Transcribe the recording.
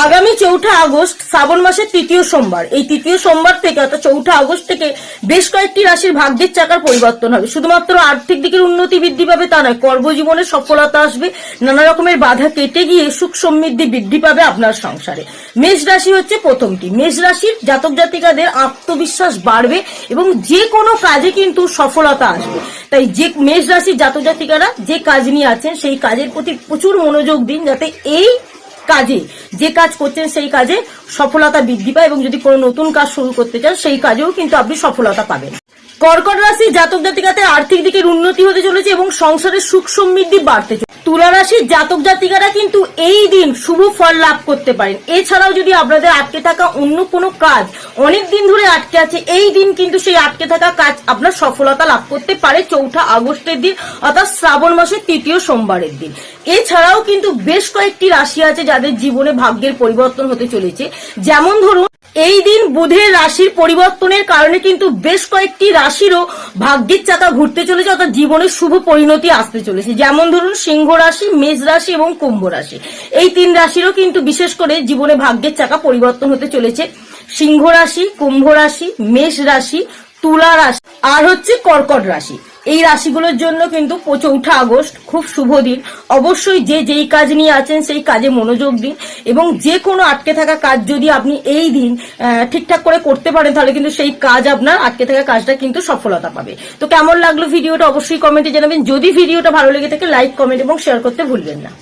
আগামী 4ঠা আগস্ট শ্রাবণ মাসের তৃতীয় সোমবার, এই তৃতীয় সোমবার থেকে অর্থাৎ 4ঠা আগস্ট থেকে বেশ কয়েকটি রাশির ভাগ্যের চাকার পরিবর্তন হবে। শুধুমাত্র আর্থিক দিকের উন্নতি বৃদ্ধি পাবে তা নয়, কর্মজীবনে সফলতা আসবে, নানা রকমের বাধা কেটে গিয়ে সুখ সমৃদ্ধি বৃদ্ধি পাবে আপনার সংসারে। মেষ রাশি হচ্ছে প্রথমটি। মেষ রাশির জাতক জাতিকাদের আত্মবিশ্বাস বাড়বে এবং যে কোনো কাজে কিন্তু সফলতা আসবে। তাই যে মেষ রাশির জাতক জাতিকারা যে কাজ নিয়ে আছেন সেই কাজের প্রতি প্রচুর মনোযোগ দিন, যাতে এই কাজে যে কাজ করছেন সেই কাজে সফলতা বৃদ্ধি পায় এবং যদি কোনো নতুন কাজ শুরু করতে চান সেই কাজেও কিন্তু আপনি সফলতা পাবেন। কর্কট রাশি জাতক জাতিকাদের আর্থিক দিকের উন্নতি হতে চলেছে এবং সংসারের সুখ সমৃদ্ধি বাড়তে চলেছে। তুলা রাশির জাতক জাতিকারা কিন্তু এই দিন শুভ ফল লাভ করতে পারেন। এছাড়াও যদি আপনাদের আটকে থাকা অন্য কোনো কাজ অনেক দিন ধরে আটকে আছে, এই দিন কিন্তু সেই আটকে থাকা কাজ আপনার সফলতা লাভ করতে পারে 4ঠা আগস্টের দিন অর্থাৎ শ্রাবণ মাসের তৃতীয় সোমবারের দিন। এছাড়াও কিন্তু বেশ কয়েকটি রাশি আছে যাদের জীবনে ভাগ্যের পরিবর্তন হতে চলেছে। যেমন ধরুন, এই দিন বুধের রাশির পরিবর্তনের কারণে কিন্তু বেশ কয়েকটি রাশিরও ভাগ্যের চাকা ঘুরতে চলেছে অর্থাৎ জীবনের শুভ পরিণতি আসতে চলেছে। যেমন ধরুন, সিংহ রাশি, মেষ রাশি এবং কুম্ভ রাশি, এই 3 রাশিরও কিন্তু বিশেষ করে জীবনে ভাগ্যের চাকা পরিবর্তন হতে চলেছে। সিংহ রাশি, কুম্ভ রাশি, মেষ রাশি, তুলা রাশি আর হচ্ছে কর্কট রাশি, এই রাশিগুলোর জন্য কিন্তু 4ঠা আগস্ট খুব শুভ দিন। অবশ্যই যে যেই কাজ নিয়ে আছেন সেই কাজে মনোযোগ দিন এবং যে কোনো আটকে থাকা কাজ যদি আপনি এই দিন ঠিকঠাক করে করতে পারেন তাহলে কিন্তু সেই কাজ আপনার আটকে থাকা কাজটা কিন্তু সফলতা পাবে। তো কেমন লাগলো ভিডিওটা অবশ্যই কমেন্টে জানাবেন। যদি ভিডিওটা ভালো লেগে থাকে লাইক, কমেন্ট এবং শেয়ার করতে ভুলবেন না।